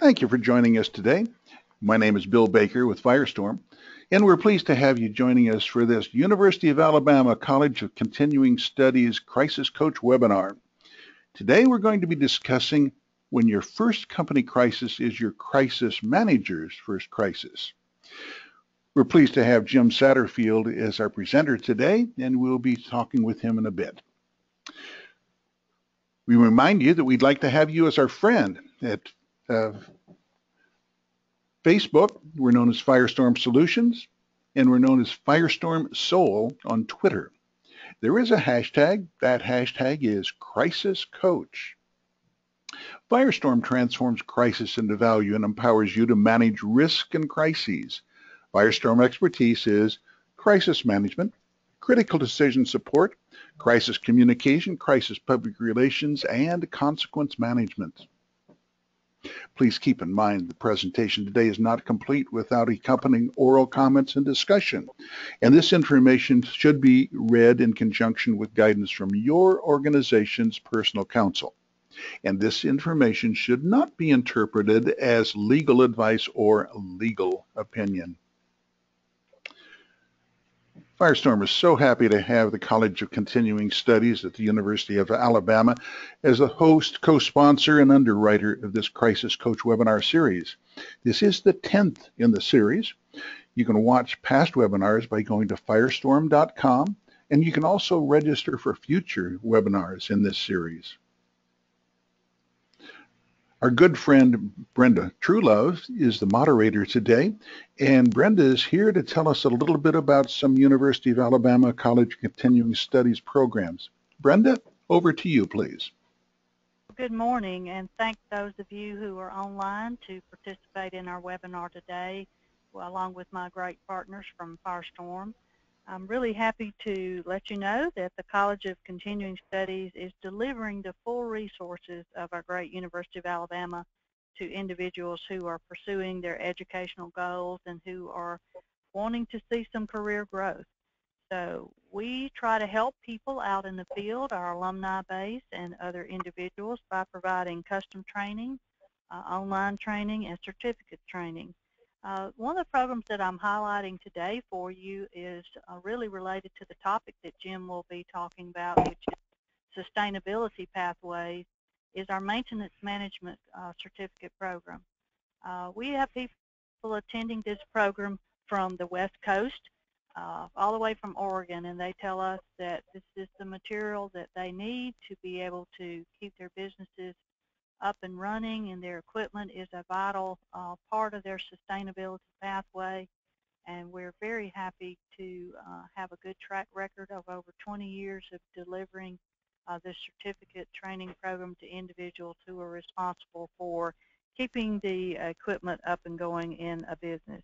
Thank you for joining us today. My name is Bill Baker with Firestorm, and we're pleased to have you joining us for this University of Alabama College of Continuing Studies Crisis Coach webinar. Today we're going to be discussing when your first company crisis is your crisis manager's first crisis. We're pleased to have Jim Satterfield as our presenter today, and we'll be talking with him in a bit. We remind you that we'd like to have you as our friend at Facebook. We're known as Firestorm Solutions, and we're known as Firestorm Soul on Twitter. There is a hashtag. That hashtag is Crisis Coach. Firestorm transforms crisis into value and empowers you to manage risk and crises. Firestorm expertise is crisis management, critical decision support, crisis communication, crisis public relations, and consequence management. Please keep in mind the presentation today is not complete without accompanying oral comments and discussion, and this information should be read in conjunction with guidance from your organization's personal counsel. And this information should not be interpreted as legal advice or legal opinion. Firestorm is so happy to have the College of Continuing Studies at the University of Alabama as the host, co-sponsor, and underwriter of this Crisis Coach webinar series. This is the 10th in the series. You can watch past webinars by going to firestorm.com, and you can also register for future webinars in this series. Our good friend Brenda Truelove is the moderator today, and Brenda is here to tell us a little bit about some University of Alabama College Continuing Studies programs. Brenda, over to you, please. Good morning, and thank those of you who are online to participate in our webinar today, along with my great partners from Firestorm. I'm really happy to let you know that the College of Continuing Studies is delivering the full resources of our great University of Alabama to individuals who are pursuing their educational goals and who are wanting to see some career growth. So we try to help people out in the field, our alumni base and other individuals, by providing custom training, online training, and certificate training. One of the programs that I'm highlighting today for you is really related to the topic that Jim will be talking about, which is sustainability pathways, is our maintenance management certificate program. We have people attending this program from the West Coast, all the way from Oregon, and they tell us that this is the material that they need to be able to keep their businesses up and running, and their equipment is a vital part of their sustainability pathway. And we're very happy to have a good track record of over 20 years of delivering this certificate training program to individuals who are responsible for keeping the equipment up and going in a business.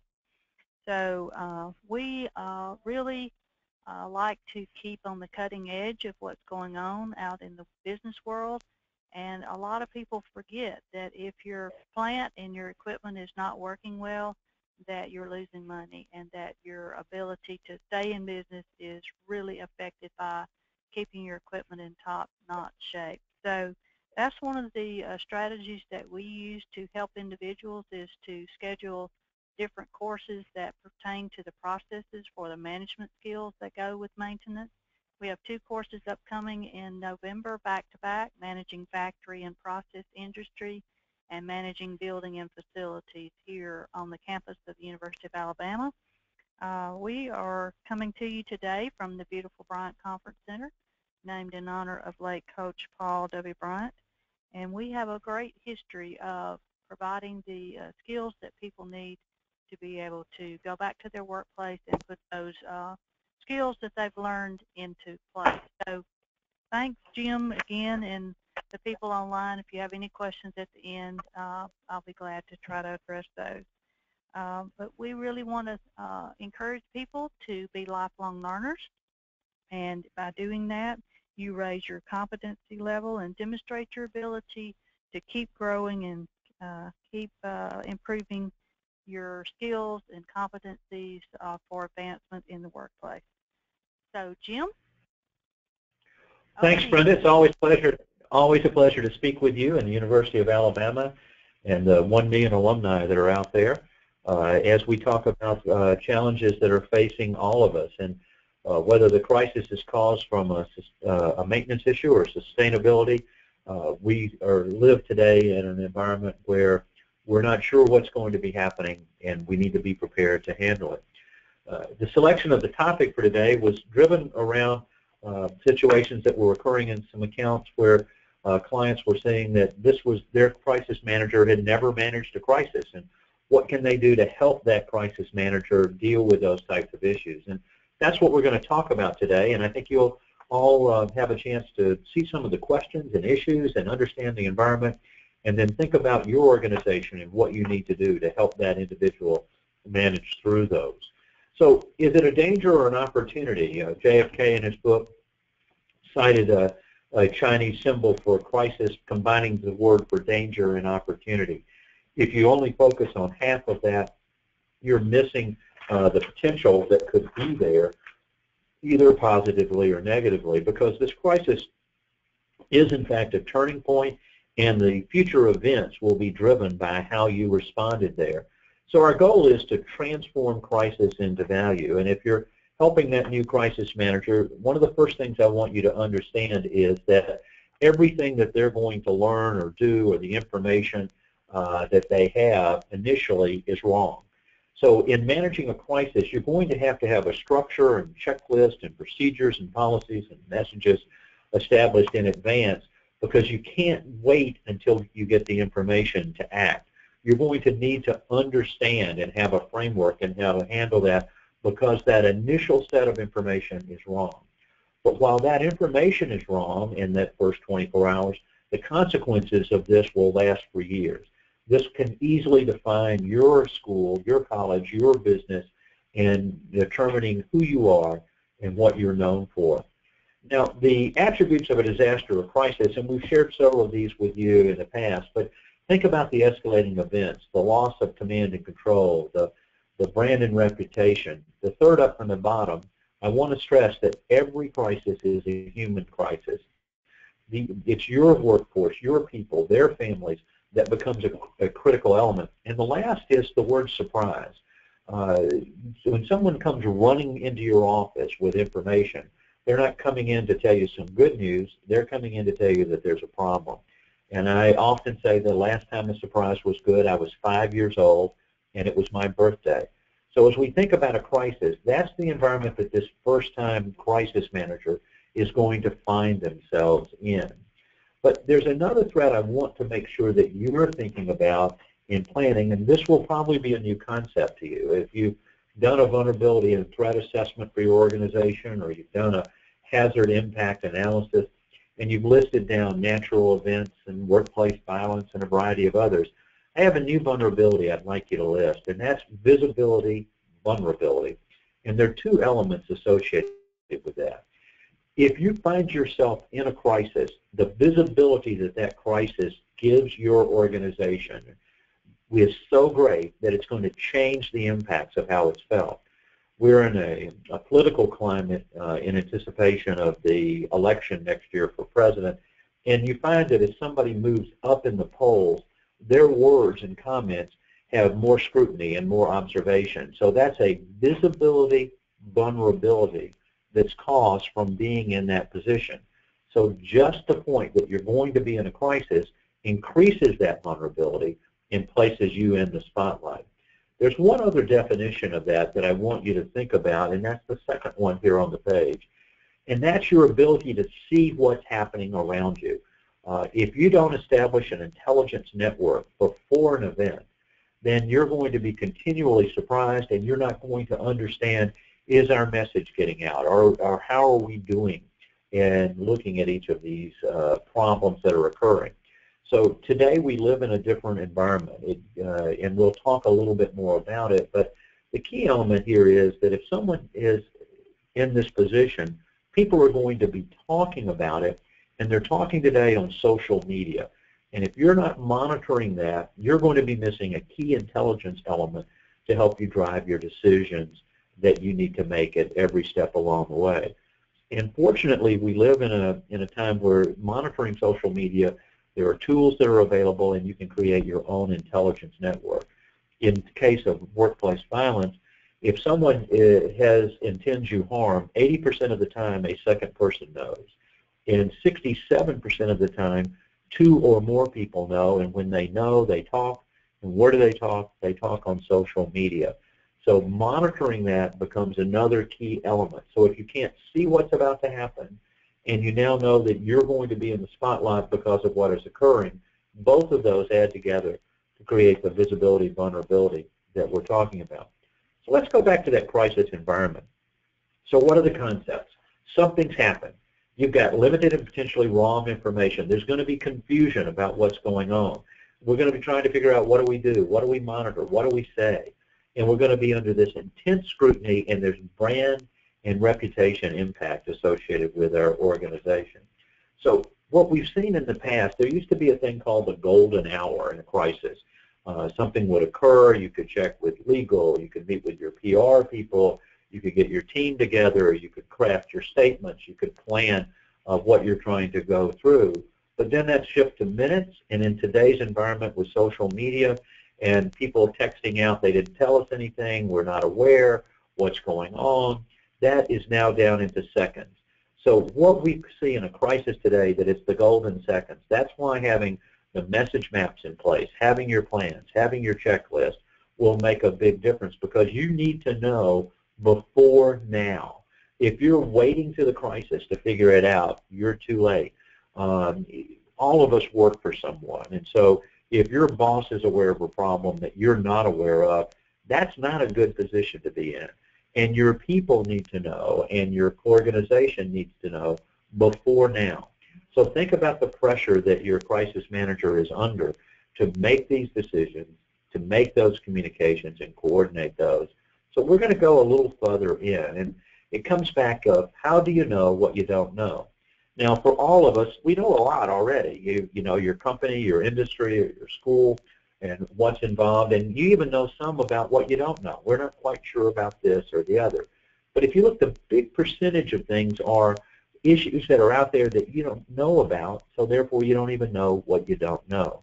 So we really like to keep on the cutting edge of what's going on out in the business world. And a lot of people forget that if your plant and your equipment is not working well, that you're losing money, and that your ability to stay in business is really affected by keeping your equipment in top-notch shape. So that's one of the strategies that we use to help individuals, is to schedule different courses that pertain to the processes for the management skills that go with maintenance. We have 2 courses upcoming in November, back-to-back, Managing Factory and Process Industry and Managing Building and Facilities here on the campus of the University of Alabama. We are coming to you today from the beautiful Bryant Conference Center, named in honor of late Coach Paul W. Bryant. And we have a great history of providing the skills that people need to be able to go back to their workplace and put those skills that they've learned into place. So thanks, Jim, again, and the people online. If you have any questions at the end, I'll be glad to try to address those. But we really want to encourage people to be lifelong learners, and by doing that, you raise your competency level and demonstrate your ability to keep growing and keep improving your skills and competencies for advancement in the workplace. So, Jim? Thanks, Brenda. It's always a pleasure to speak with you and the University of Alabama. and the 1 million alumni that are out there as we talk about challenges that are facing all of us, and whether the crisis is caused from a maintenance issue or sustainability. We live today in an environment where we're not sure what's going to be happening, and we need to be prepared to handle it. The selection of the topic for today was driven around situations that were occurring in some accounts where clients were saying that this was their crisis manager had never managed a crisis, and what can they do to help that crisis manager deal with those types of issues. And that's what we're going to talk about today, and I think you'll all have a chance to see some of the questions and issues and understand the environment, and then think about your organization and what you need to do to help that individual manage through those. So is it a danger or an opportunity? JFK in his book cited a Chinese symbol for crisis, combining the word for danger and opportunity. If you only focus on half of that, you're missing the potential that could be there, either positively or negatively, because this crisis is in fact a turning point, and the future events will be driven by how you responded there. So our goal is to transform crisis into value, and if you're helping that new crisis manager, one of the first things I want you to understand is that everything that they're going to learn or do, or the information that they have initially, is wrong. So in managing a crisis, you're going to have a structure and checklist and procedures and policies and messages established in advance, because you can't wait until you get the information to act. You're going to need to understand and have a framework and how to handle that, because that initial set of information is wrong. But while that information is wrong in that first 24 hours, the consequences of this will last for years. This can easily define your school, your college, your business, in determining who you are and what you're known for. Now, the attributes of a disaster or crisis, and we've shared several of these with you in the past, but think about the escalating events, the loss of command and control, the brand and reputation. The third up from the bottom, I want to stress that every crisis is a human crisis. It's your workforce, your people, their families, that becomes a critical element. And the last is the word surprise. So when someone comes running into your office with information, they're not coming in to tell you some good news, they're coming in to tell you that there's a problem. And I often say the last time a surprise was good, I was 5 years old, and it was my birthday. So as we think about a crisis, that's the environment that this first-time crisis manager is going to find themselves in. But there's another thread I want to make sure that you're thinking about in planning, and this will probably be a new concept to you. If you've done a vulnerability and threat assessment for your organization, or you've done a hazard impact analysis, and you've listed down natural events and workplace violence and a variety of others, I have a new vulnerability I'd like you to list, and that's visibility vulnerability. And there are two elements associated with that. If you find yourself in a crisis, the visibility that that crisis gives your organization is so great that it's going to change the impacts of how it's felt. We're in a political climate in anticipation of the election next year for president, and you find that as somebody moves up in the polls, their words and comments have more scrutiny and more observation. So that's a visibility vulnerability that's caused from being in that position. So just the point that you're going to be in a crisis increases that vulnerability and places you in the spotlight. There's one other definition of that I want you to think about, and that's the second one here on the page. And that's your ability to see what's happening around you. If you don't establish an intelligence network before an event, then you're going to be continually surprised, and you're not going to understand, is our message getting out, or how are we doing in looking at each of these problems that are occurring. So today we live in a different environment, and we'll talk a little bit more about it, but the key element here is that if someone is in this position, people are going to be talking about it, and they're talking today on social media. And if you're not monitoring that, you're going to be missing a key intelligence element to help you drive your decisions that you need to make at every step along the way. And fortunately, we live in a time where monitoring social media There are tools that are available, and you can create your own intelligence network. In the case of workplace violence, if someone intends you harm, 80% of the time a second person knows. And 67% of the time, 2 or more people know, and when they know, they talk. And where do they talk? They talk on social media. So monitoring that becomes another key element. So if you can't see what's about to happen, and you now know that you're going to be in the spotlight because of what is occurring, both of those add together to create the visibility vulnerability that we're talking about. So let's go back to that crisis environment. So what are the concepts? Something's happened. You've got limited and potentially wrong information. There's going to be confusion about what's going on. We're going to be trying to figure out, what do we do? What do we monitor? What do we say? And we're going to be under this intense scrutiny, and there's brand and reputation impact associated with our organization. So what we've seen in the past, there used to be a thing called the golden hour in a crisis. Something would occur, you could check with legal, you could meet with your PR people, you could get your team together, you could craft your statements, you could plan what you're trying to go through. But then that shifted to minutes, and in today's environment with social media and people texting out, they didn't tell us anything, we're not aware, what's going on, that is now down into seconds. So what we see in a crisis today, that it's the golden seconds. That's why having the message maps in place, having your plans, having your checklist will make a big difference, because you need to know before now. If you're waiting to the crisis to figure it out, you're too late. All of us work for someone, and so if your boss is aware of a problem that you're not aware of, that's not a good position to be in. And your people need to know, and your organization needs to know before now. So think about the pressure that your crisis manager is under to make these decisions, to make those communications and coordinate those. So we're going to go a little further in, and it comes back of, how do you know what you don't know? Now, for all of us, we know a lot already. You know your company, your industry, or your school, and what's involved, and you even know some about what you don't know. We're not quite sure about this or the other. But if you look, the big percentage of things are issues that are out there that you don't know about, so therefore you don't even know what you don't know.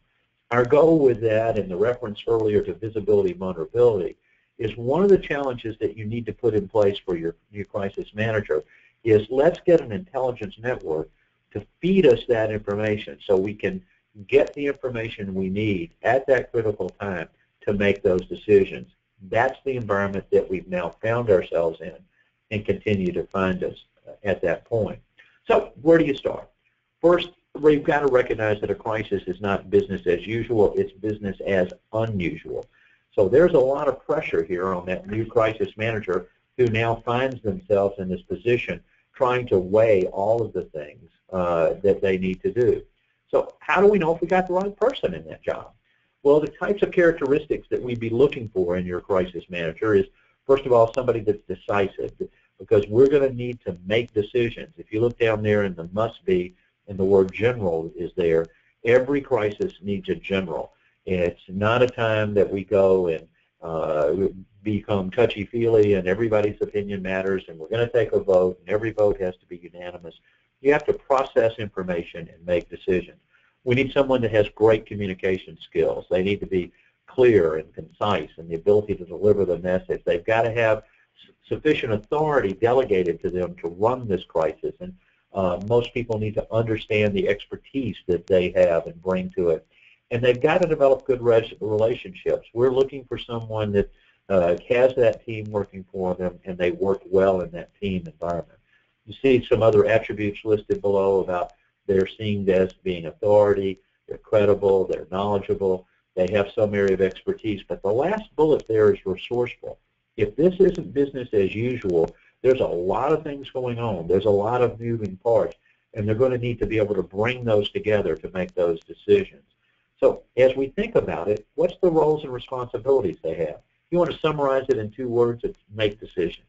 Our goal with that, and the reference earlier to visibility vulnerability, is one of the challenges that you need to put in place for your crisis manager is, let's get an intelligence network to feed us that information so we can get the information we need at that critical time to make those decisions. That's the environment that we've now found ourselves in, and continue to find us at that point. So where do you start? First, we've got to recognize that a crisis is not business as usual, it's business as unusual. So there's a lot of pressure here on that new crisis manager, who now finds themselves in this position trying to weigh all of the things that they need to do. So how do we know if we got the right person in that job? Well, the types of characteristics that we'd be looking for in your crisis manager is, first of all, somebody that's decisive, because we're going to need to make decisions. If you look down there in the must be, and the word general is there, every crisis needs a general. It's not a time that we go and become touchy-feely and everybody's opinion matters and we're going to take a vote and every vote has to be unanimous. You have to process information and make decisions. We need someone that has great communication skills. They need to be clear and concise, and the ability to deliver the message. They've got to have sufficient authority delegated to them to run this crisis, and most people need to understand the expertise that they have and bring to it. And they've got to develop good relationships. We're looking for someone that has that team working for them, and they work well in that team environment. You see some other attributes listed below about they're seen as being authority, they're credible, they're knowledgeable, they have some area of expertise. But the last bullet there is resourceful. If this isn't business as usual, there's a lot of things going on. There's a lot of moving parts, and they're going to need to be able to bring those together to make those decisions. So as we think about it, what's the roles and responsibilities they have? If you want to summarize it in 2 words, it's make decisions.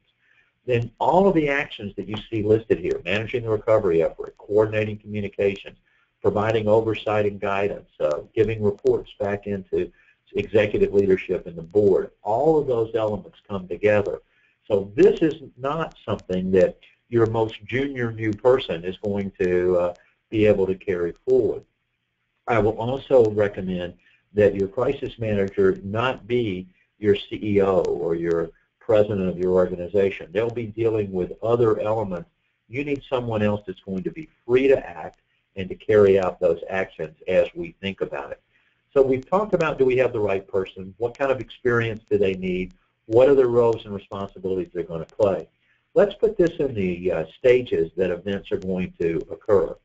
Then all of the actions that you see listed here, managing the recovery effort, coordinating communications, providing oversight and guidance, giving reports back into executive leadership and the board, all of those elements come together. So this is not something that your most junior new person is going to be able to carry forward. I will also recommend that your crisis manager not be your CEO or your president of your organization. They'll be dealing with other elements. You need someone else that's going to be free to act and to carry out those actions as we think about it. So we've talked about, do we have the right person? What kind of experience do they need? What are the roles and responsibilities they're going to play? Let's put this in the stages that events are going to occur.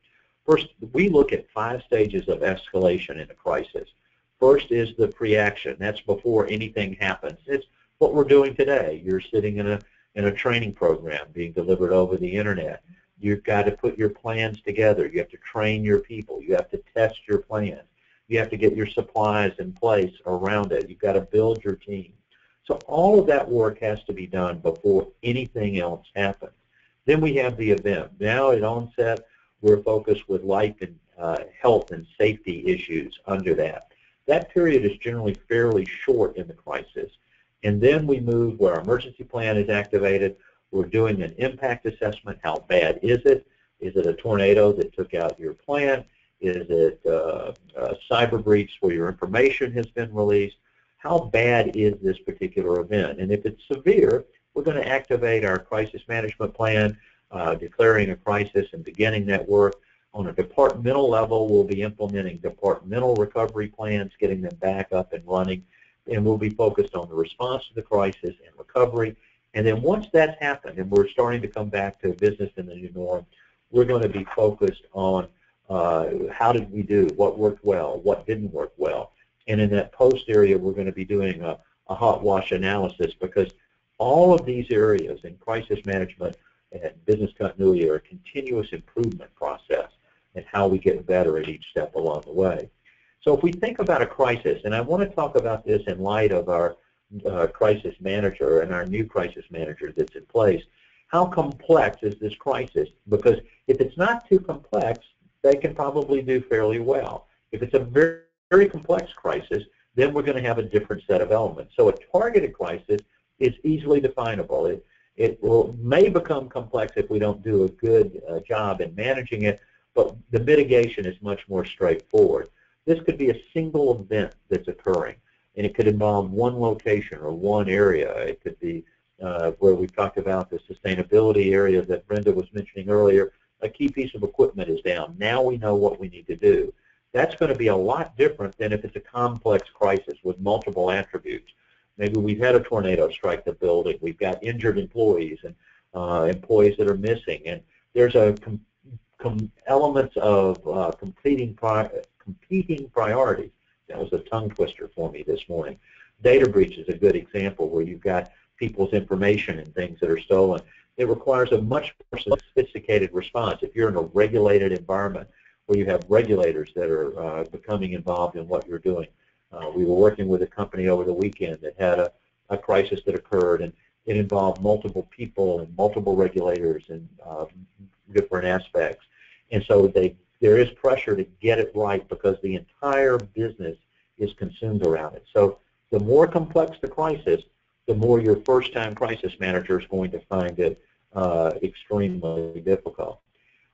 First, we look at 5 stages of escalation in a crisis. First is the pre-action. That's before anything happens. It's what we're doing today. You're sitting in a training program being delivered over the internet. You've got to put your plans together. You have to train your people. You have to test your plans. You have to get your supplies in place around it. You've got to build your team. So all of that work has to be done before anything else happens. Then we have the event. Now at onset, we're focused with life and health and safety issues under that. That period is generally fairly short in the crisis. And then we move where our emergency plan is activated. We're doing an impact assessment. How bad is it? Is it a tornado that took out your plant? Is it a cyber breach where your information has been released? How bad is this particular event? And if it's severe, we're going to activate our crisis management plan, declaring a crisis and beginning that work. On a departmental level, we'll be implementing departmental recovery plans, getting them back up and running, and we'll be focused on the response to the crisis and recovery. And then once that's happened and we're starting to come back to business in the new norm, we're going to be focused on how did we do, what worked well, what didn't work well. And in that post area, we're going to be doing a hot wash analysis, because all of these areas in crisis management and business continuity are a continuous improvement process and how we get better at each step along the way. So if we think about a crisis, and I want to talk about this in light of our crisis manager and our new crisis manager that's in place, how complex is this crisis? Because if it's not too complex, they can probably do fairly well. If it's a very, very complex crisis, then we're going to have a different set of elements. So a targeted crisis is easily definable. It may become complex if we don't do a good job in managing it, but the mitigation is much more straightforward. This could be a single event that's occurring, and it could involve one location or one area. It could be where we talked about the sustainability area that Brenda was mentioning earlier. A key piece of equipment is down. Now we know what we need to do. That's going to be a lot different than if it's a complex crisis with multiple attributes. Maybe we've had a tornado strike the building. We've got injured employees and employees that are missing. And there's elements of competing priorities. That was a tongue twister for me this morning. Data breach is a good example where you've got people's information and things that are stolen. It requires a much more sophisticated response. If you're in a regulated environment where you have regulators that are becoming involved in what you're doing. We were working with a company over the weekend that had a crisis that occurred, and it involved multiple people and multiple regulators and different aspects. And so there is pressure to get it right because the entire business is consumed around it. So the more complex the crisis, the more your first-time crisis manager is going to find it extremely difficult.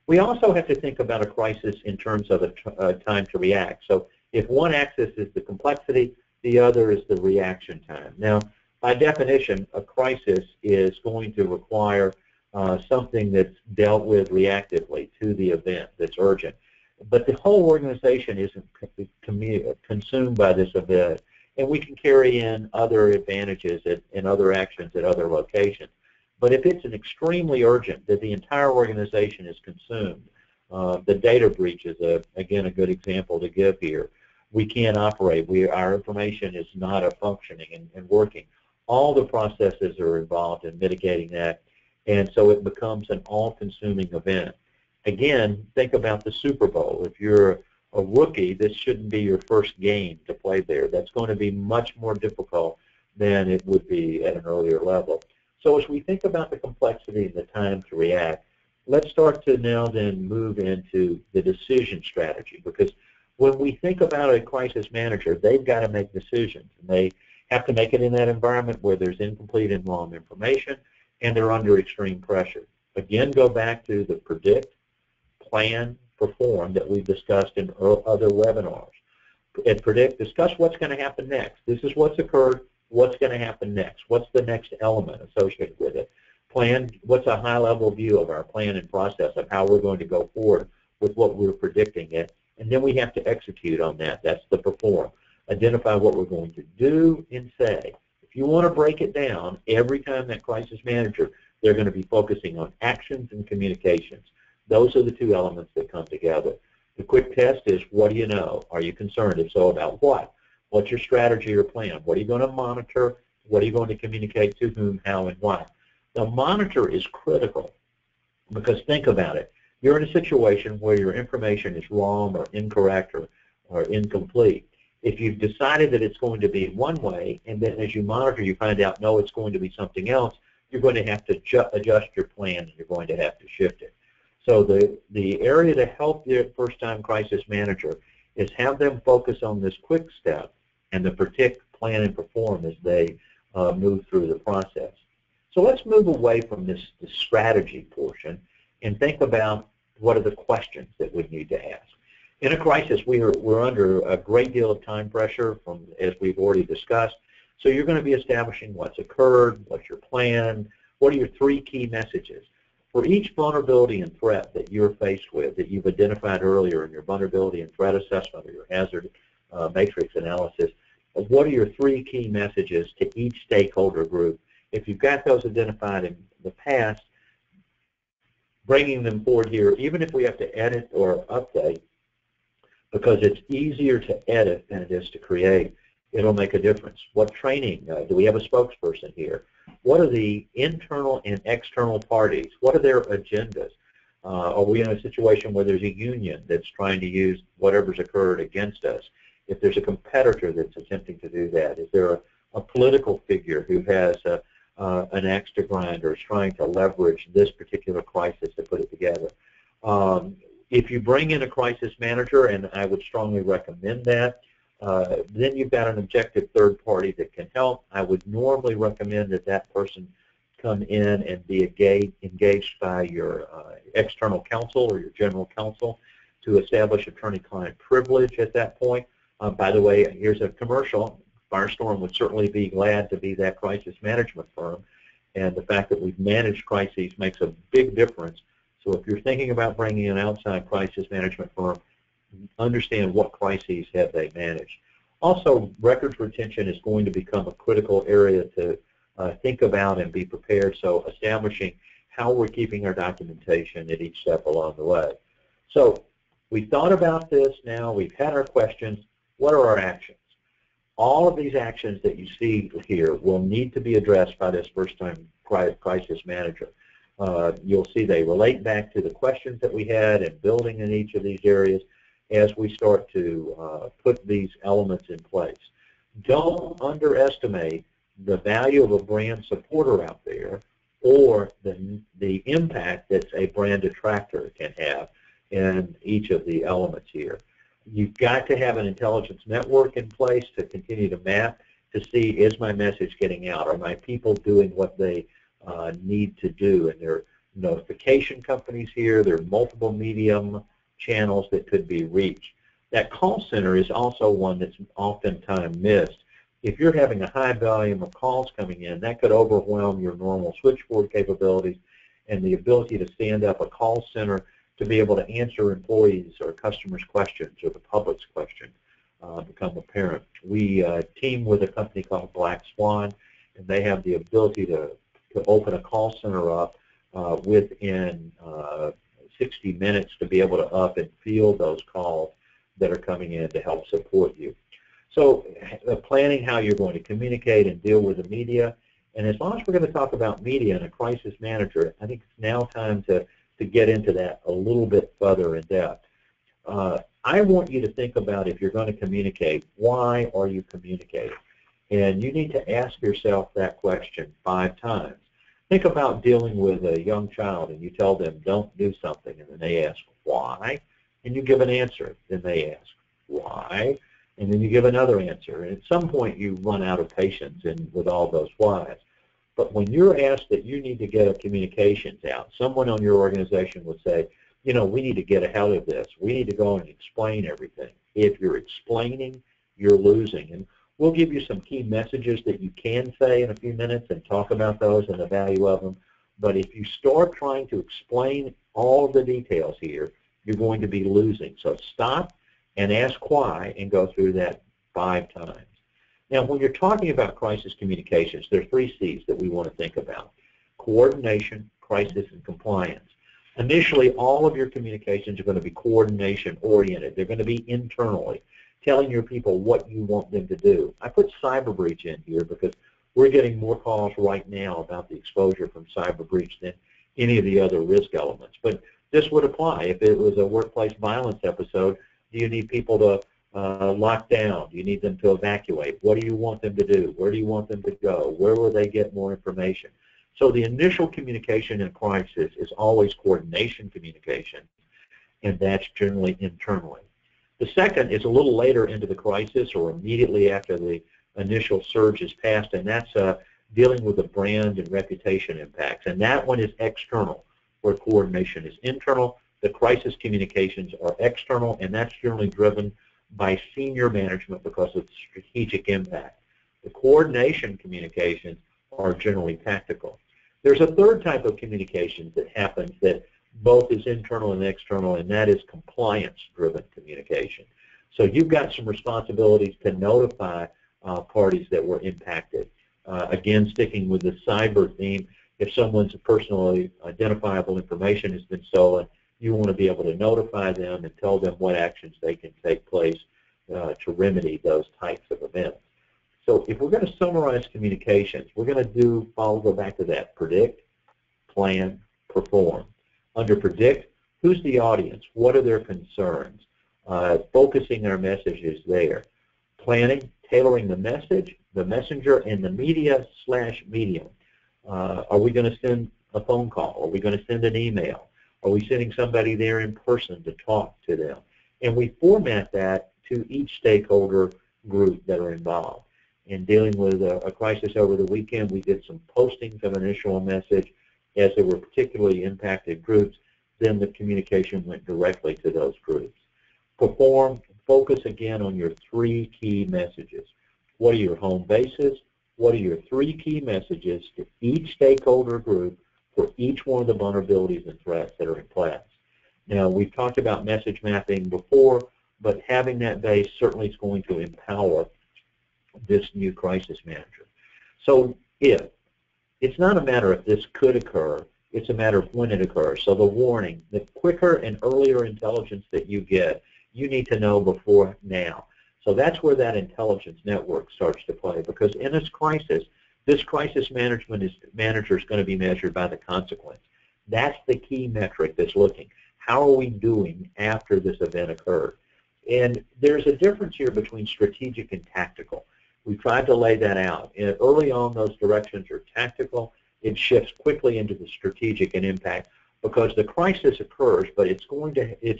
We also have to think about a crisis in terms of a time to react. So if one axis is the complexity, the other is the reaction time. Now, by definition, a crisis is going to require something that's dealt with reactively to the event that's urgent. But the whole organization isn't consumed by this event, and we can carry in other advantages and other actions at other locations. But if it's an extremely urgent, that the entire organization is consumed, the data breach is, again, a good example to give here. We can't operate. Our information is not functioning and working. All the processes are involved in mitigating that, and so it becomes an all-consuming event. Again, think about the Super Bowl. If you're a rookie, this shouldn't be your first game to play there. That's going to be much more difficult than it would be at an earlier level. So as we think about the complexity and the time to react, let's start to now then move into the decision strategy, because when we think about a crisis manager, they've got to make decisions, and they have to make it in that environment where there's incomplete and wrong information and they're under extreme pressure. Again, go back to the predict, plan, perform that we've discussed in other webinars. And predict, discuss what's going to happen next. This is what's occurred. What's going to happen next? What's the next element associated with it? Plan, what's a high-level view of our plan and process of how we're going to go forward with what we're predicting it, and then we have to execute on that. That's the perform. Identify what we're going to do and say. If you want to break it down, every time that crisis manager, they're going to be focusing on actions and communications. Those are the two elements that come together. The quick test is, what do you know? Are you concerned? If so, about what? What's your strategy or plan? What are you going to monitor? What are you going to communicate to whom, how, and why? The monitor is critical because think about it. You're in a situation where your information is wrong or incorrect or incomplete. If you've decided that it's going to be one way, and then as you monitor you find out, no, it's going to be something else, you're going to have to adjust your plan and you're going to have to shift it. So the area to help the first-time crisis manager is have them focus on this quick step and the predict, plan, and perform as they move through the process. So let's move away from this strategy portion and think about what are the questions that we need to ask. In a crisis, we're under a great deal of time pressure, as we've already discussed. So you're going to be establishing what's occurred, what's your plan, what are your three key messages. For each vulnerability and threat that you're faced with, that you've identified earlier in your vulnerability and threat assessment or your hazard matrix analysis, what are your three key messages to each stakeholder group? If you've got those identified in the past, bringing them forward here, even if we have to edit or update, because it's easier to edit than it is to create, it'll make a difference. What training? Do we have a spokesperson here? What are the internal and external parties? What are their agendas? Are we in a situation where there's a union that's trying to use whatever's occurred against us? If there's a competitor that's attempting to do that, is there a political figure who has an axe to grind or is trying to leverage this particular crisis to put it together? If you bring in a crisis manager, and I would strongly recommend that, then you've got an objective third party that can help. I would normally recommend that that person come in and be engaged by your external counsel or your general counsel to establish attorney-client privilege at that point. By the way, here's a commercial. Firestorm would certainly be glad to be that crisis management firm, and the fact that we've managed crises makes a big difference. So if you're thinking about bringing an outside crisis management firm, understand what crises have they managed. Also, records retention is going to become a critical area to think about and be prepared, so establishing how we're keeping our documentation at each step along the way. So we've thought about this now, we've had our questions. What are our actions? All of these actions that you see here will need to be addressed by this first-time crisis manager. You'll see they relate back to the questions that we had and building in each of these areas as we start to put these elements in place. Don't underestimate the value of a brand supporter out there or the impact that a brand attractor can have in each of the elements here. You've got to have an intelligence network in place to continue to map to see, is my message getting out? Are my people doing what they need to do? And there are notification companies here. There are multiple medium channels that could be reached. That call center is also one that's oftentimes missed. If you're having a high volume of calls coming in, that could overwhelm your normal switchboard capabilities, and the ability to stand up a call center to be able to answer employees' or customers' questions or the public's questions become apparent. We team with a company called Black Swan, and they have the ability to open a call center up within 60 minutes to be able to up and field those calls that are coming in to help support you. So planning how you're going to communicate and deal with the media, and as long as we're going to talk about media and a crisis manager, I think it's now time to get into that a little bit further in depth. I want you to think about, if you're going to communicate, why are you communicating? And you need to ask yourself that question 5 times. Think about dealing with a young child and you tell them don't do something, and then they ask why, and you give an answer. Then they ask why, and then you give another answer. And at some point you run out of patience with all those whys. But when you're asked that you need to get a communications out, someone on your organization would say, you know, we need to get ahead of this. We need to go and explain everything. If you're explaining, you're losing. And we'll give you some key messages that you can say in a few minutes and talk about those and the value of them. But if you start trying to explain all of the details here, you're going to be losing. So stop and ask why and go through that 5 times. Now, when you're talking about crisis communications, there are 3 C's that we want to think about: coordination, crisis, and compliance. Initially, all of your communications are going to be coordination-oriented. They're going to be internally, telling your people what you want them to do. I put cyber breach in here because we're getting more calls right now about the exposure from cyber breach than any of the other risk elements. But this would apply if it was a workplace violence episode. Do you need people to lock down? Do you need them to evacuate? What do you want them to do? Where do you want them to go? Where will they get more information? So the initial communication in crisis is always coordination communication, and that's generally internally. The second is a little later into the crisis or immediately after the initial surge is passed, and that's dealing with the brand and reputation impacts. And that one is external, where coordination is internal. The crisis communications are external, and that's generally driven by senior management because of the strategic impact. The coordination communications are generally tactical. There's a third type of communications that happens that both is internal and external, and that is compliance-driven communication. So you've got some responsibilities to notify parties that were impacted. Again, sticking with the cyber theme, if someone's personally identifiable information has been stolen, you want to be able to notify them and tell them what actions they can take place to remedy those types of events. So if we're going to summarize communications, we're going to go back to that: predict, plan, perform. Under predict, who's the audience? What are their concerns? Focusing our messages there. Planning, tailoring the message, the messenger, and the media/medium. Are we going to send a phone call? Are we going to send an email? Are we sending somebody there in person to talk to them? And we format that to each stakeholder group that are involved. In dealing with a crisis over the weekend, we did some postings of an initial message. As there were particularly impacted groups, then the communication went directly to those groups. Perform, focus again on your 3 key messages. What are your home bases? What are your 3 key messages to each stakeholder group for each one of the vulnerabilities and threats that are in place? Now, we've talked about message mapping before, but having that base certainly is going to empower this new crisis manager. So it's not a matter of this could occur, it's a matter of when it occurs. So the warning, the quicker and earlier intelligence that you get, you need to know before now. So that's where that intelligence network starts to play, because in this crisis manager is going to be measured by the consequence. That's the key metric that's looking. How are we doing after this event occurred? And there's a difference here between strategic and tactical. We've tried to lay that out. And early on, those directions are tactical. It shifts quickly into the strategic and impact because the crisis occurs, but it's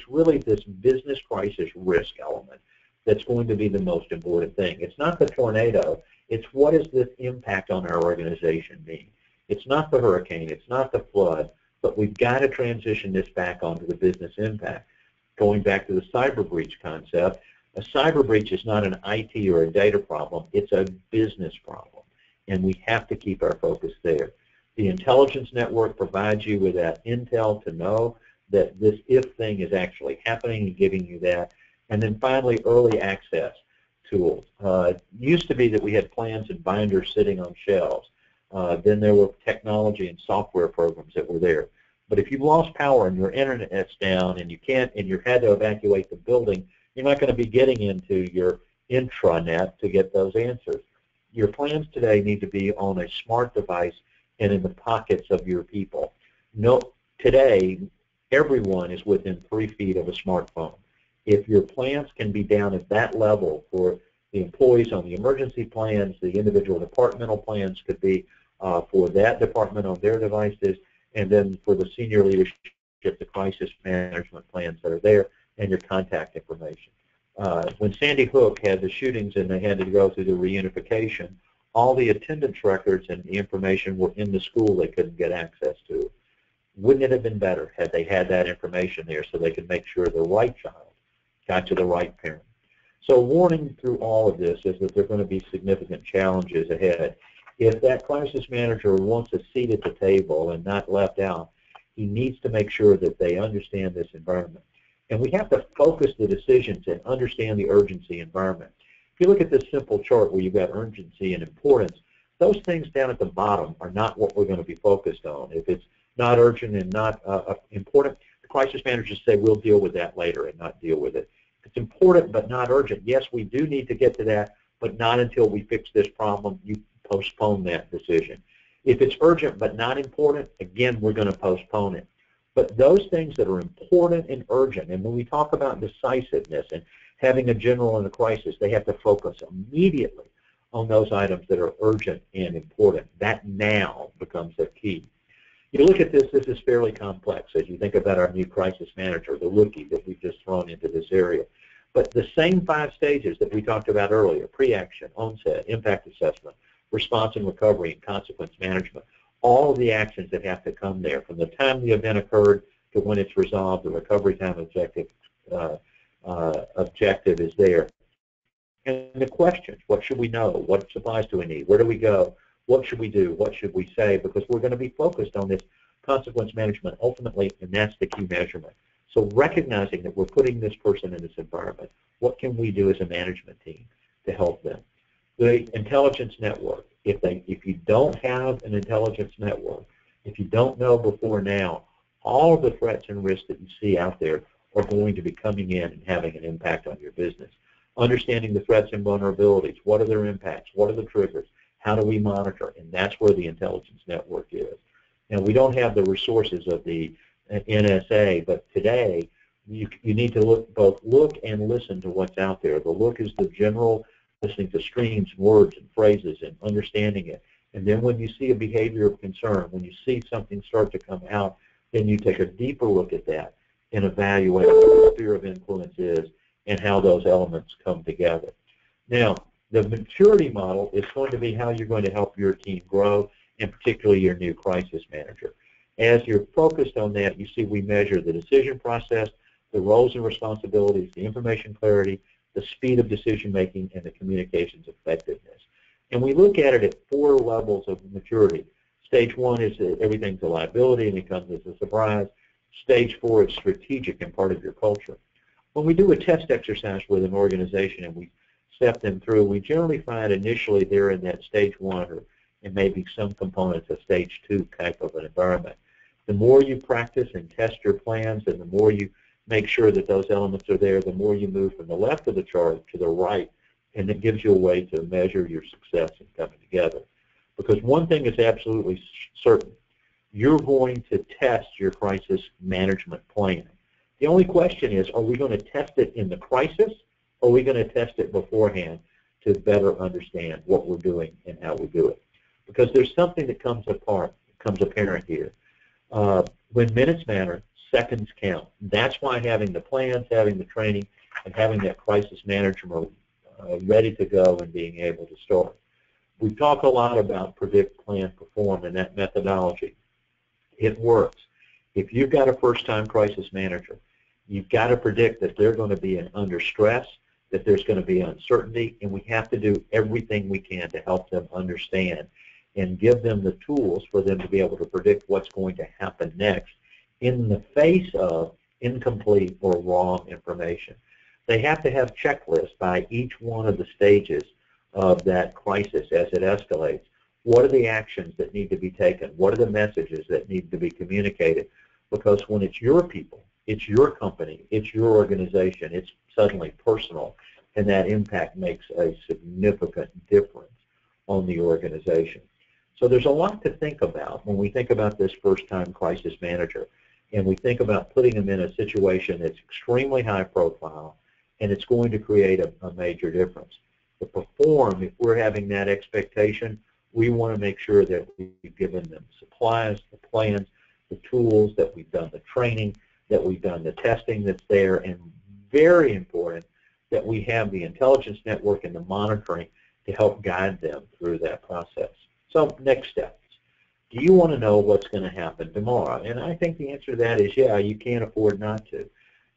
really this business crisis risk element that's going to be the most important thing. It's not the tornado. It's what does this impact on our organization mean? It's not the hurricane. It's not the flood. But we've got to transition this back onto the business impact. Going back to the cyber breach concept, a cyber breach is not an IT or a data problem. It's a business problem, and we have to keep our focus there. The intelligence network provides you with that intel to know that this if thing is actually happening and giving you that. And then finally, early access tools. It used to be that we had plans and binders sitting on shelves. Then there were technology and software programs that were there. But if you've lost power and your internet's down and you had to evacuate the building, you're not going to be getting into your intranet to get those answers. Your plans today need to be on a smart device and in the pockets of your people. Today, everyone is within 3 feet of a smartphone. If your plans can be down at that level for the employees on the emergency plans, the individual departmental plans could be for that department on their devices, and then for the senior leadership, the crisis management plans that are there, and your contact information. When Sandy Hook had the shootings and they had to go through the reunification, all the attendance records and the information were in the school they couldn't get access to. Wouldn't it have been better had they had that information there so they could make sure the right child got to the right parent? So warning through all of this is that there are going to be significant challenges ahead. If that crisis manager wants a seat at the table and not left out, he needs to make sure that they understand this environment. And we have to focus the decisions and understand the urgency environment. If you look at this simple chart where you've got urgency and importance, those things down at the bottom are not what we're going to be focused on. If it's not urgent and not important, the crisis managers say we'll deal with that later and not deal with it. If it's important but not urgent, yes, we do need to get to that, but not until we fix this problem. You postpone that decision. If it's urgent but not important, again, we're going to postpone it. But those things that are important and urgent, and when we talk about decisiveness and having a general in a crisis, they have to focus immediately on those items that are urgent and important. That now becomes the key. You look at this is fairly complex as you think about our new crisis manager, the rookie that we've just thrown into this area. But the same 5 stages that we talked about earlier, pre-action, onset, impact assessment, response and recovery, and consequence management, all of the actions that have to come there from the time the event occurred to when it's resolved, the recovery time objective is there. And the questions, what should we know? What supplies do we need? Where do we go? What should we do? What should we say? Because we're going to be focused on this consequence management ultimately, and that's the key measurement. So recognizing that we're putting this person in this environment, what can we do as a management team to help them? The intelligence network. If you don't have an intelligence network, if you don't know before now, all of the threats and risks that you see out there are going to be coming in and having an impact on your business. Understanding the threats and vulnerabilities, what are their impacts, what are the triggers, how do we monitor, and that's where the intelligence network is. Now, we don't have the resources of the NSA, but today you need to both look and listen to what's out there. The look is the general listening to streams, words, and phrases and understanding it. And then when you see a behavior of concern, when you see something start to come out, then you take a deeper look at that and evaluate what the sphere of influence is and how those elements come together. Now, the maturity model is going to be how you're going to help your team grow, and particularly your new crisis manager. As you're focused on that, you see we measure the decision process, the roles and responsibilities, the information clarity, the speed of decision making, and the communications effectiveness. And we look at it at 4 levels of maturity. Stage 1 is that everything's a liability and it comes as a surprise. Stage 4 is strategic and part of your culture. When we do a test exercise with an organization and we step them through, we generally find initially they're in that stage 1 or and maybe some components of stage 2 type of an environment. The more you practice and test your plans and the more you make sure that those elements are there, the more you move from the left of the chart to the right, and it gives you a way to measure your success in coming together. Because one thing is absolutely certain, you're going to test your crisis management plan. The only question is, are we going to test it in the crisis, or are we going to test it beforehand to better understand what we're doing and how we do it? Because there's something that comes apparent here. When minutes matter, seconds count. That's why having the plans, having the training, and having that crisis management ready to go and being able to start. We talk a lot about predict, plan, perform, and that methodology. It works. If you've got a first-time crisis manager, you've got to predict that they're going to be under stress, that there's going to be uncertainty, and we have to do everything we can to help them understand and give them the tools for them to be able to predict what's going to happen next in the face of incomplete or wrong information. They have to have checklists by each one of the stages of that crisis as it escalates. What are the actions that need to be taken? What are the messages that need to be communicated? Because when it's your people, it's your company, it's your organization, it's suddenly personal, and that impact makes a significant difference on the organization. So there's a lot to think about when we think about this first-time crisis manager, and we think about putting them in a situation that's extremely high profile, and it's going to create a major difference. To perform, if we're having that expectation, we want to make sure that we've given them supplies, the plans, the tools, that we've done the training, that we've done the testing that's there, and very important, that we have the intelligence network and the monitoring to help guide them through that process. So next steps. Do you want to know what's going to happen tomorrow? And I think the answer to that is, yeah, you can't afford not to.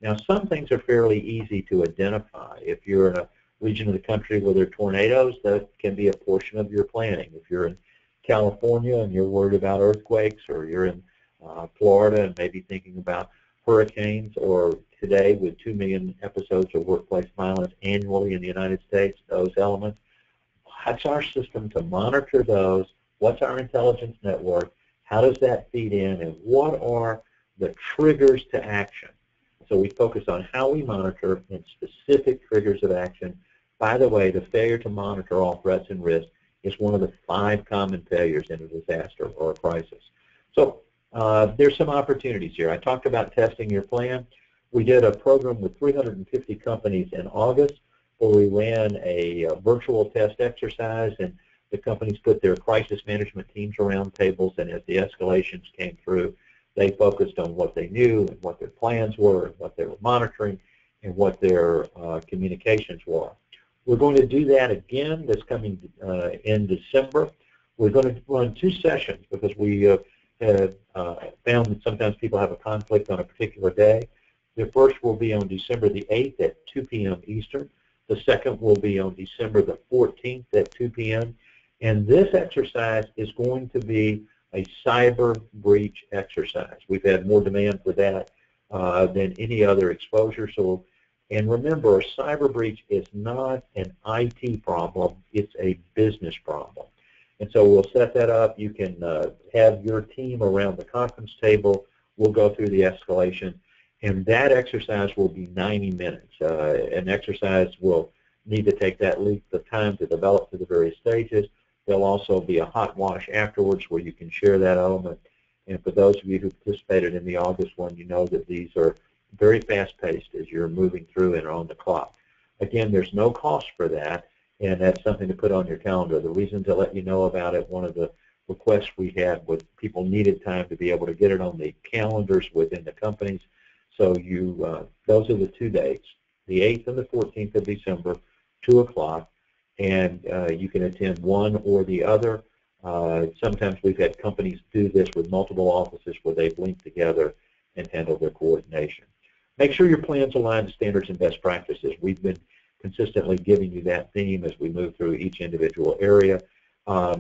Now, some things are fairly easy to identify. If you're in a region of the country where there are tornadoes, that can be a portion of your planning. If you're in California and you're worried about earthquakes, or you're in Florida and maybe thinking about hurricanes, or today with 2 million episodes of workplace violence annually in the United States, those elements, what's our system to monitor those? What's our intelligence network? How does that feed in? And what are the triggers to action? So we focus on how we monitor and specific triggers of action. By the way, the failure to monitor all threats and risks is one of the 5 common failures in a disaster or a crisis. So there's some opportunities here. I talked about testing your plan. We did a program with 350 companies in August where we ran a virtual test exercise, and the companies put their crisis management teams around tables, and as the escalations came through, they focused on what they knew and what their plans were and what they were monitoring and what their communications were. We're going to do that again this coming in December. We're going to run 2 sessions because we have found that sometimes people have a conflict on a particular day. The first will be on December the 8th at 2 p.m. Eastern. The second will be on December the 14th at 2 p.m. And this exercise is going to be a cyber breach exercise. We've had more demand for that than any other exposure. So, and remember, a cyber breach is not an IT problem, it's a business problem. And so we'll set that up. You can have your team around the conference table. We'll go through the escalation. And that exercise will be 90 minutes. An exercise will need to take that length of time to develop to the various stages. There'll also be a hot wash afterwards where you can share that element. And for those of you who participated in the August one, you know that these are very fast-paced as you're moving through and are on the clock. Again, there's no cost for that, and that's something to put on your calendar. The reason to let you know about it, one of the requests we had was people needed time to be able to get it on the calendars within the companies. So you, those are the 2 dates, the 8th and the 14th of December, 2 o'clock, and you can attend one or the other. Sometimes we've had companies do this with multiple offices where they've linked together and handle their coordination. Make sure your plans align to standards and best practices. We've been consistently giving you that theme as we move through each individual area.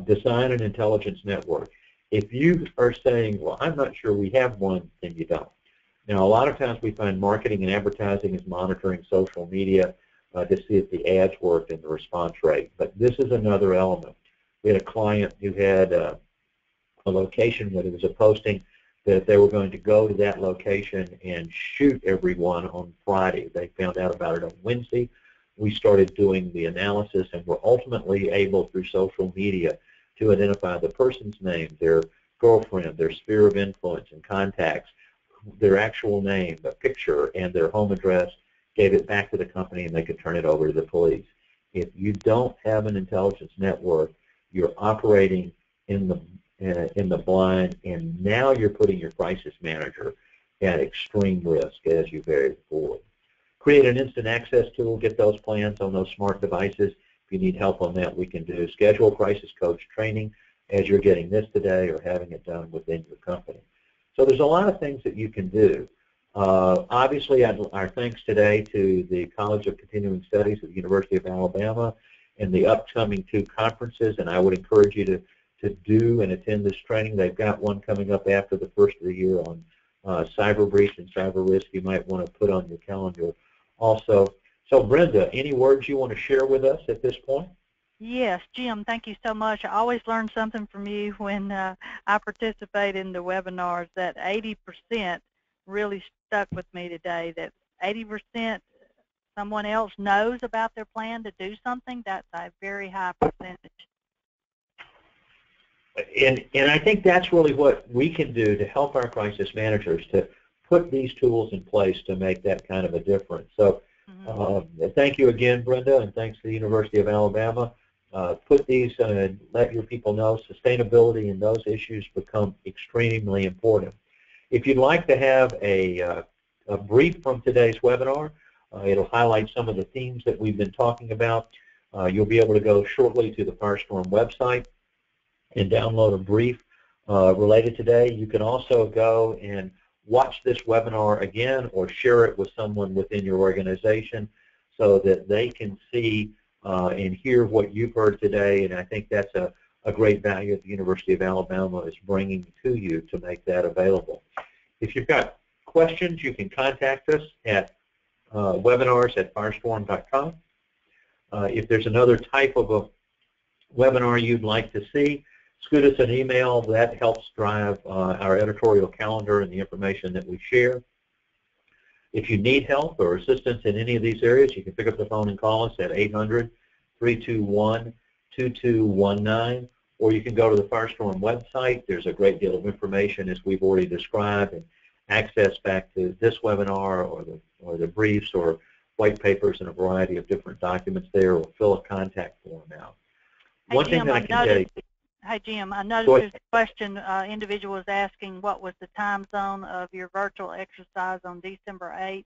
Design an intelligence network. If you are saying, well, I'm not sure we have one, then you don't. Now, a lot of times we find marketing and advertising is monitoring social media to see if the ads worked and the response rate. But this is another element. We had a client who had a location where there was a posting that they were going to go to that location and shoot everyone on Friday. They found out about it on Wednesday. We started doing the analysis and were ultimately able through social media to identify the person's name, their girlfriend, their sphere of influence and contacts, their actual name, the picture, and their home address, gave it back to the company, and they could turn it over to the police. If you don't have an intelligence network, you're operating in the blind, and now you're putting your crisis manager at extreme risk as you vary forward. Create an instant access tool. Get those plans on those smart devices. If you need help on that, we can do. Schedule crisis coach training as you're getting this today or having it done within your company. So there's a lot of things that you can do. Obviously, our thanks today to the College of Continuing Studies at the University of Alabama and the upcoming 2 conferences, and I would encourage you to do and attend this training. They've got one coming up after the first of the year on cyber breach and cyber risk you might want to put on your calendar also. So, Brenda, any words you want to share with us at this point? Yes, Jim, thank you so much. I always learn something from you when I participate in the webinars. That 80% really stuck with me today, that 80% someone else knows about their plan to do something. That's a very high percentage. And I think that's really what we can do to help our crisis managers to put these tools in place to make that kind of a difference. So thank you again, Brenda, and thanks to the University of Alabama. Put these and let your people know sustainability and those issues become extremely important. If you'd like to have a brief from today's webinar, it'll highlight some of the themes that we've been talking about. You'll be able to go shortly to the Firestorm website and download a brief related today. You can also go and watch this webinar again or share it with someone within your organization so that they can see and hear what you've heard today, and I think that's a great value that the University of Alabama is bringing to you to make that available. If you've got questions, you can contact us at webinars@firestorm.com. If there's another type of a webinar you'd like to see, shoot us an email. That helps drive our editorial calendar and the information that we share. If you need help or assistance in any of these areas, you can pick up the phone and call us at 800-321-2219, or you can go to the Firestorm website. There's a great deal of information, as we've already described, and access back to this webinar or the briefs or white papers and a variety of different documents there, or fill a contact form out. Hey, One thing Jim, that I can tell you. Hey, Jim, I noticed there's a question. Individual was asking what was the time zone of your virtual exercise on December 8th.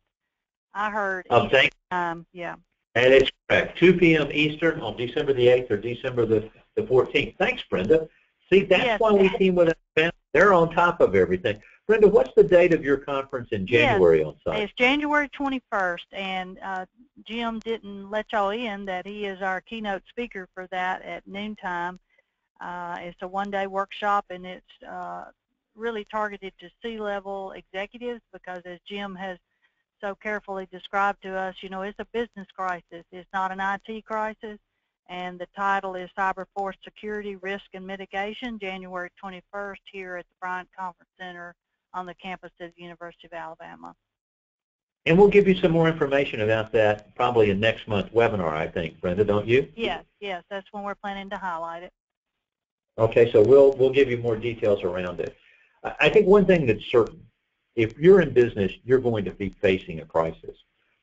I heard Eastern time, yeah. And it's correct, 2 p.m. Eastern on December the 8th or December the 14th. Thanks, Brenda. See, that's why we team with them. They're on top of everything. Brenda, what's the date of your conference in January on site? It's January 21st, and Jim didn't let y'all in that he is our keynote speaker for that at noontime. It's a one-day workshop, and it's really targeted to C-level executives because, as Jim has so carefully described to us, you know, it's a business crisis. It's not an IT crisis, and the title is Cyber Force Security, Risk, and Mitigation, January 21st here at the Bryant Conference Center on the campus of the University of Alabama. And we'll give you some more information about that probably in next month's webinar, I think, Brenda, don't you? Yes, that's when we're planning to highlight it. Okay, so we'll give you more details around it. I think one thing that's certain, if you're in business, you're going to be facing a crisis.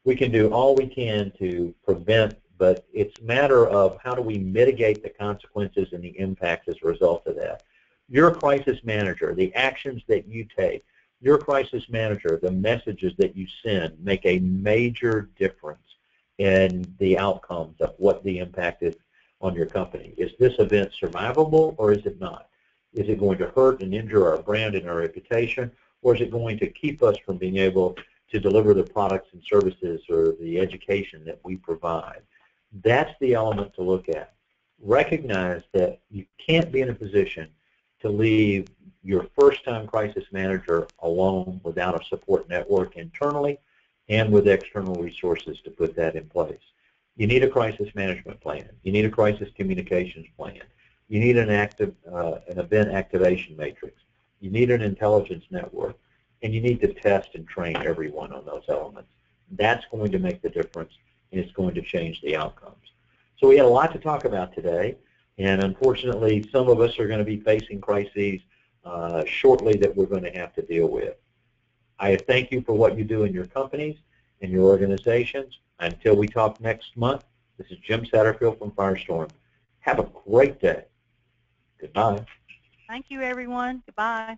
We can do all we can to prevent, but it's a matter of how do we mitigate the consequences and the impacts as a result of that. You're a crisis manager. The actions that you take, you're a crisis manager, the messages that you send make a major difference in the outcomes of what the impact is on your company. Is this event survivable or is it not? Is it going to hurt and injure our brand and our reputation, or is it going to keep us from being able to deliver the products and services or the education that we provide? That's the element to look at. Recognize that you can't be in a position to leave your first-time crisis manager alone without a support network internally and with external resources to put that in place. You need a crisis management plan. You need a crisis communications plan. You need an event activation matrix. You need an intelligence network. And you need to test and train everyone on those elements. That's going to make the difference, and it's going to change the outcomes. So we had a lot to talk about today, and unfortunately some of us are going to be facing crises shortly that we're going to have to deal with. I thank you for what you do in your companies and your organizations. Until we talk next month, this is Jim Satterfield from Firestorm. Have a great day. Goodbye. Thank you, everyone. Goodbye.